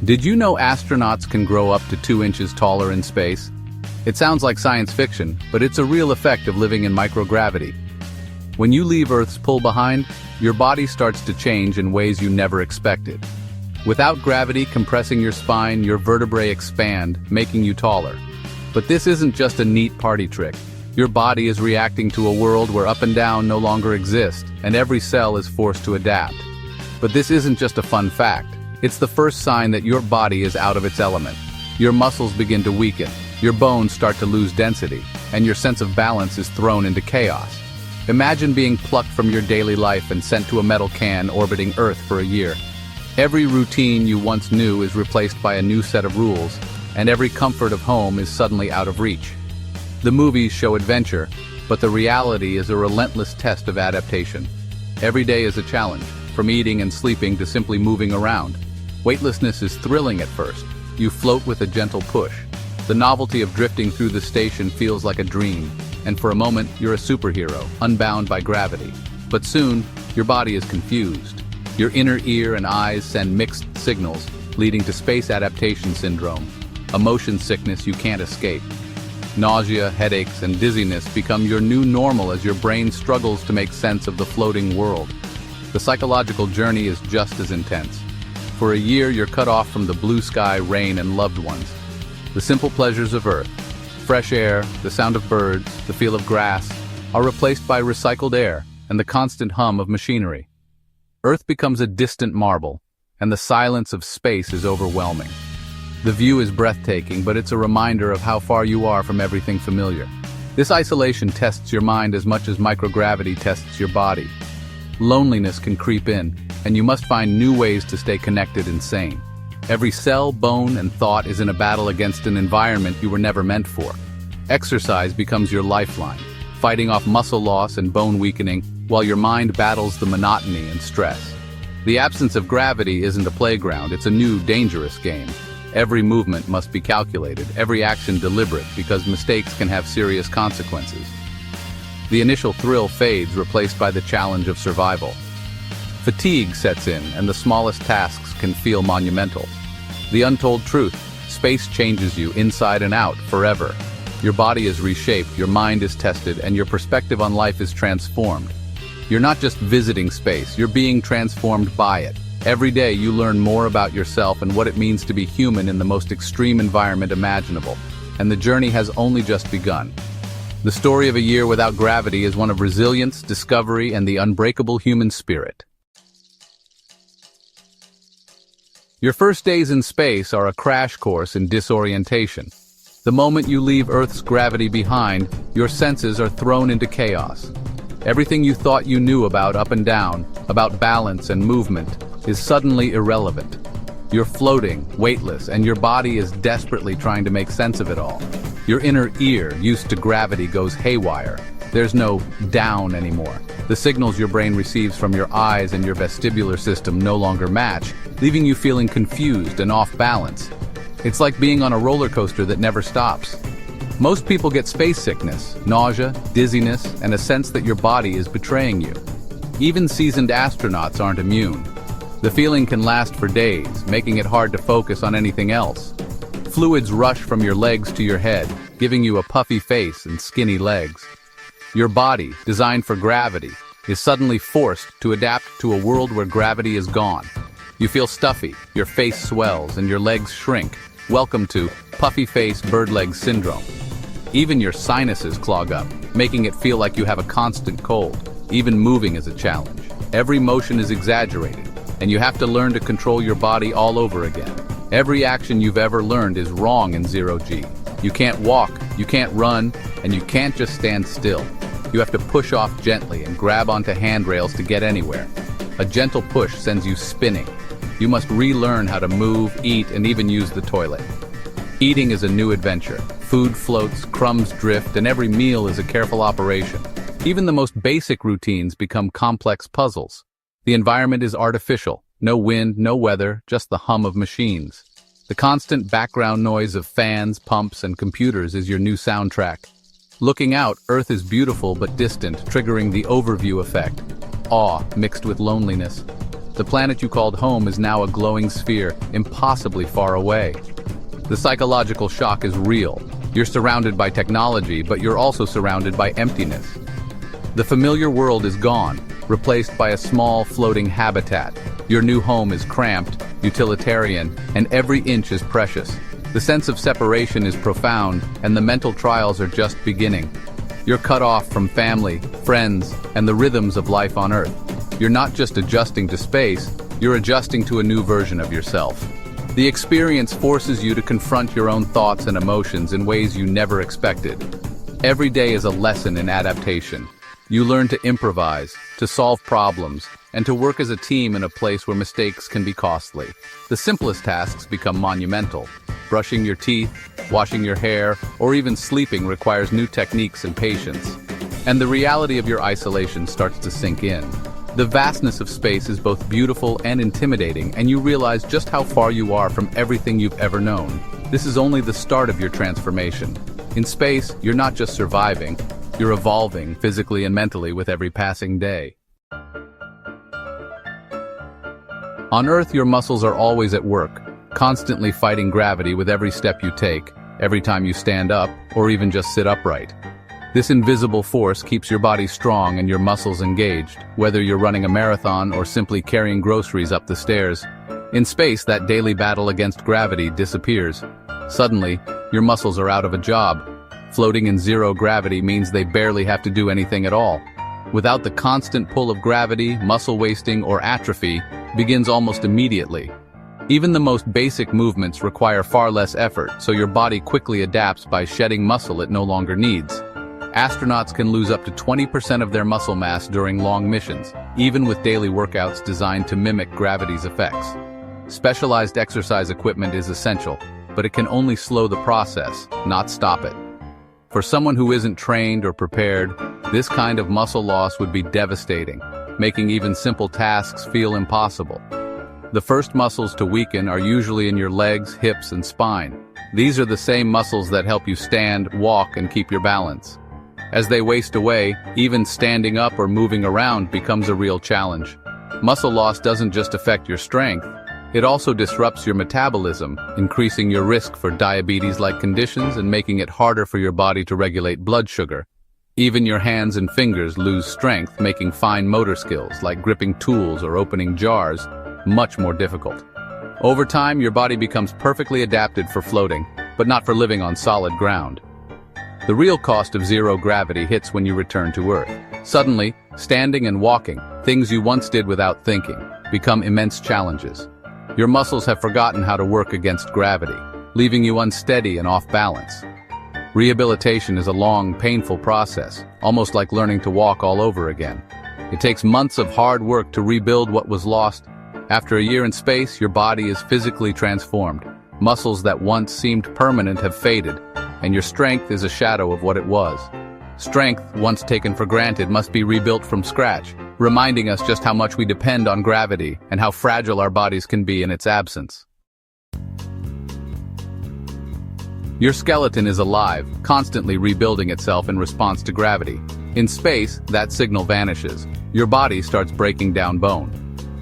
Did you know astronauts can grow up to 2 inches taller in space? It sounds like science fiction, but it's a real effect of living in microgravity. When you leave Earth's pull behind, your body starts to change in ways you never expected. Without gravity compressing your spine, your vertebrae expand, making you taller. But this isn't just a neat party trick. Your body is reacting to a world where up and down no longer exist, and every cell is forced to adapt. But this isn't just a fun fact. It's the first sign that your body is out of its element. Your muscles begin to weaken, your bones start to lose density, and your sense of balance is thrown into chaos. Imagine being plucked from your daily life and sent to a metal can orbiting Earth for a year. Every routine you once knew is replaced by a new set of rules, and every comfort of home is suddenly out of reach. The movies show adventure, but the reality is a relentless test of adaptation. Every day is a challenge, from eating and sleeping to simply moving around. Weightlessness is thrilling at first. You float with a gentle push. The novelty of drifting through the station feels like a dream, and for a moment, you're a superhero, unbound by gravity. But soon, your body is confused. Your inner ear and eyes send mixed signals, leading to space adaptation syndrome, a motion sickness you can't escape. Nausea, headaches, and dizziness become your new normal as your brain struggles to make sense of the floating world. The psychological journey is just as intense. For a year, you're cut off from the blue sky, rain, and loved ones. The simple pleasures of Earth, fresh air, the sound of birds, the feel of grass, are replaced by recycled air and the constant hum of machinery. Earth becomes a distant marble, and the silence of space is overwhelming. The view is breathtaking, but it's a reminder of how far you are from everything familiar. This isolation tests your mind as much as microgravity tests your body. Loneliness can creep in, and you must find new ways to stay connected and sane. Every cell, bone, and thought is in a battle against an environment you were never meant for. Exercise becomes your lifeline, fighting off muscle loss and bone weakening, while your mind battles the monotony and stress. The absence of gravity isn't a playground, it's a new, dangerous game. Every movement must be calculated, every action deliberate, because mistakes can have serious consequences. The initial thrill fades, replaced by the challenge of survival. Fatigue sets in, and the smallest tasks can feel monumental. The untold truth: space changes you inside and out, forever. Your body is reshaped, your mind is tested, and your perspective on life is transformed. You're not just visiting space, you're being transformed by it. Every day you learn more about yourself and what it means to be human in the most extreme environment imaginable, and the journey has only just begun. The story of a year without gravity is one of resilience, discovery, and the unbreakable human spirit. Your first days in space are a crash course in disorientation. The moment you leave Earth's gravity behind, your senses are thrown into chaos. Everything you thought you knew about up and down, about balance and movement, is suddenly irrelevant. You're floating, weightless, and your body is desperately trying to make sense of it all. Your inner ear, used to gravity, goes haywire. There's no down anymore. The signals your brain receives from your eyes and your vestibular system no longer match, leaving you feeling confused and off balance. It's like being on a roller coaster that never stops. Most people get space sickness, nausea, dizziness, and a sense that your body is betraying you. Even seasoned astronauts aren't immune. The feeling can last for days, making it hard to focus on anything else. Fluids rush from your legs to your head, giving you a puffy face and skinny legs. Your body, designed for gravity, is suddenly forced to adapt to a world where gravity is gone. You feel stuffy, your face swells, and your legs shrink. Welcome to puffy face bird leg syndrome. Even your sinuses clog up, making it feel like you have a constant cold. Even moving is a challenge. Every motion is exaggerated, and you have to learn to control your body all over again. Every action you've ever learned is wrong in zero-G. You can't walk, you can't run, and you can't just stand still. You have to push off gently and grab onto handrails to get anywhere. A gentle push sends you spinning. You must relearn how to move, eat, and even use the toilet. Eating is a new adventure. Food floats, crumbs drift, and every meal is a careful operation. Even the most basic routines become complex puzzles. The environment is artificial. No wind, no weather, just the hum of machines. The constant background noise of fans, pumps, and computers is your new soundtrack. Looking out, Earth is beautiful but distant, triggering the overview effect. Awe mixed with loneliness. The planet you called home is now a glowing sphere, impossibly far away. The psychological shock is real. You're surrounded by technology, but you're also surrounded by emptiness. The familiar world is gone, replaced by a small, floating habitat. Your new home is cramped, utilitarian, and every inch is precious. The sense of separation is profound, and the mental trials are just beginning. You're cut off from family, friends, and the rhythms of life on Earth. You're not just adjusting to space, you're adjusting to a new version of yourself. The experience forces you to confront your own thoughts and emotions in ways you never expected. Every day is a lesson in adaptation. You learn to improvise, to solve problems, and to work as a team in a place where mistakes can be costly. The simplest tasks become monumental. Brushing your teeth, washing your hair, or even sleeping requires new techniques and patience. And the reality of your isolation starts to sink in. The vastness of space is both beautiful and intimidating, and you realize just how far you are from everything you've ever known. This is only the start of your transformation. In space, you're not just surviving, you're evolving physically and mentally with every passing day. On Earth, your muscles are always at work, constantly fighting gravity with every step you take, every time you stand up, or even just sit upright. This invisible force keeps your body strong and your muscles engaged, whether you're running a marathon or simply carrying groceries up the stairs. In space, that daily battle against gravity disappears. Suddenly, your muscles are out of a job. Floating in zero gravity means they barely have to do anything at all. Without the constant pull of gravity, muscle wasting or atrophy begins almost immediately. Even the most basic movements require far less effort, so your body quickly adapts by shedding muscle it no longer needs. Astronauts can lose up to 20% of their muscle mass during long missions, even with daily workouts designed to mimic gravity's effects. Specialized exercise equipment is essential, but it can only slow the process, not stop it. For someone who isn't trained or prepared, this kind of muscle loss would be devastating, making even simple tasks feel impossible. The first muscles to weaken are usually in your legs, hips, and spine. These are the same muscles that help you stand, walk, and keep your balance. As they waste away, even standing up or moving around becomes a real challenge. Muscle loss doesn't just affect your strength, it also disrupts your metabolism, increasing your risk for diabetes-like conditions and making it harder for your body to regulate blood sugar. Even your hands and fingers lose strength, making fine motor skills, like gripping tools or opening jars, much more difficult. Over time, your body becomes perfectly adapted for floating, but not for living on solid ground. The real cost of zero gravity hits when you return to Earth. Suddenly, standing and walking, things you once did without thinking, become immense challenges. Your muscles have forgotten how to work against gravity, leaving you unsteady and off balance. Rehabilitation is a long, painful process, almost like learning to walk all over again. It takes months of hard work to rebuild what was lost. After a year in space, your body is physically transformed. Muscles that once seemed permanent have faded, and your strength is a shadow of what it was. Strength, once taken for granted, must be rebuilt from scratch, reminding us just how much we depend on gravity and how fragile our bodies can be in its absence. Your skeleton is alive, constantly rebuilding itself in response to gravity. In space, that signal vanishes. Your body starts breaking down bone.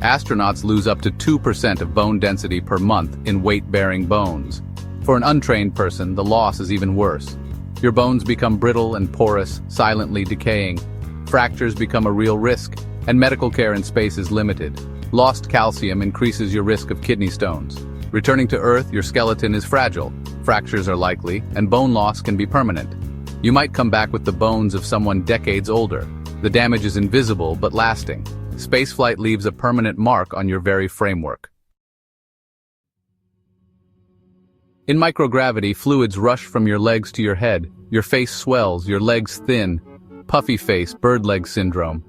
Astronauts lose up to 2% of bone density per month in weight-bearing bones. For an untrained person, the loss is even worse. Your bones become brittle and porous, silently decaying. Fractures become a real risk, and medical care in space is limited. Lost calcium increases your risk of kidney stones. Returning to Earth, your skeleton is fragile. Fractures are likely, and bone loss can be permanent. You might come back with the bones of someone decades older. The damage is invisible but lasting. Spaceflight leaves a permanent mark on your very framework. In microgravity, fluids rush from your legs to your head. Your face swells, your legs thin. Puffy face, bird leg syndrome.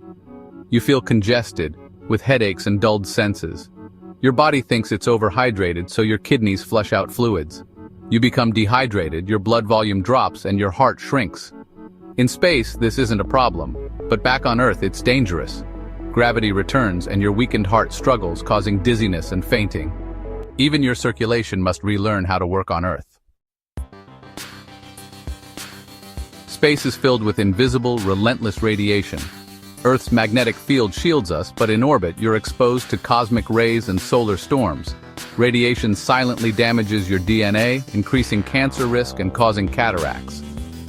You feel congested, with headaches and dulled senses. Your body thinks it's overhydrated, so your kidneys flush out fluids. You become dehydrated, your blood volume drops, and your heart shrinks. In space, this isn't a problem, but back on Earth, it's dangerous. Gravity returns, and your weakened heart struggles, causing dizziness and fainting. Even your circulation must relearn how to work on Earth. Space is filled with invisible, relentless radiation. Earth's magnetic field shields us, but in orbit you're exposed to cosmic rays and solar storms. Radiation silently damages your DNA, increasing cancer risk and causing cataracts.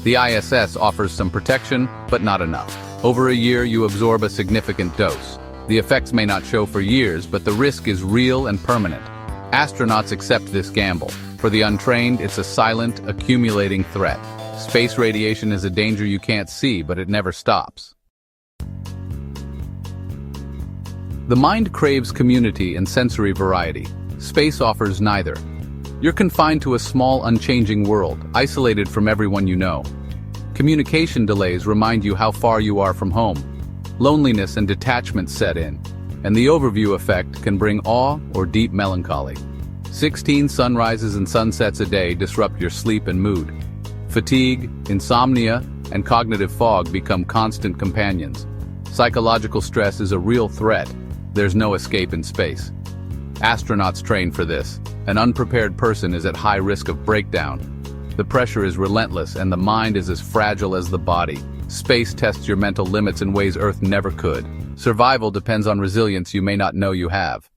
The ISS offers some protection, but not enough. Over a year you absorb a significant dose. The effects may not show for years, but the risk is real and permanent. Astronauts accept this gamble. For the untrained, it's a silent, accumulating threat. Space radiation is a danger you can't see, but it never stops. The mind craves community and sensory variety. Space offers neither. You're confined to a small, unchanging world, isolated from everyone you know. Communication delays remind you how far you are from home. Loneliness and detachment set in, and the overview effect can bring awe or deep melancholy. 16 sunrises and sunsets a day disrupt your sleep and mood. Fatigue, insomnia, and cognitive fog become constant companions. Psychological stress is a real threat. There's no escape in space. Astronauts train for this. An unprepared person is at high risk of breakdown. The pressure is relentless and the mind is as fragile as the body. Space tests your mental limits in ways Earth never could. Survival depends on resilience you may not know you have.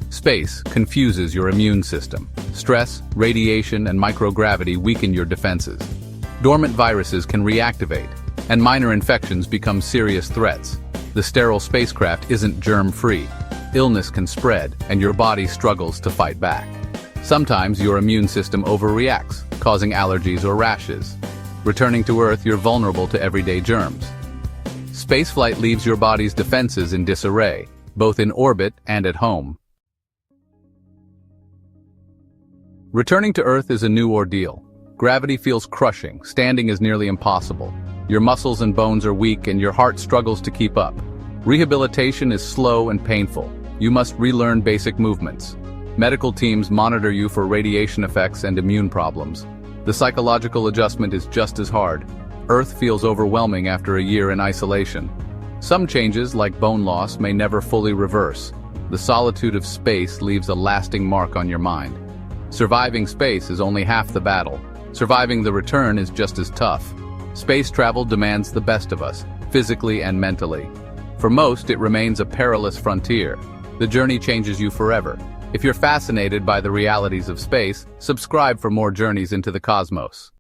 Space confuses your immune system. Stress, radiation, and microgravity weaken your defenses. Dormant viruses can reactivate, and minor infections become serious threats. The sterile spacecraft isn't germ-free. Illness can spread, and your body struggles to fight back. Sometimes your immune system overreacts, causing allergies or rashes. Returning to Earth, you're vulnerable to everyday germs. Spaceflight leaves your body's defenses in disarray, both in orbit and at home. Returning to Earth is a new ordeal. Gravity feels crushing, standing is nearly impossible. Your muscles and bones are weak and your heart struggles to keep up. Rehabilitation is slow and painful. You must relearn basic movements. Medical teams monitor you for radiation effects and immune problems. The psychological adjustment is just as hard. Earth feels overwhelming after a year in isolation. Some changes, like bone loss, may never fully reverse. The solitude of space leaves a lasting mark on your mind. Surviving space is only half the battle. Surviving the return is just as tough. Space travel demands the best of us, physically and mentally. For most, it remains a perilous frontier. The journey changes you forever. If you're fascinated by the realities of space, subscribe for more journeys into the cosmos.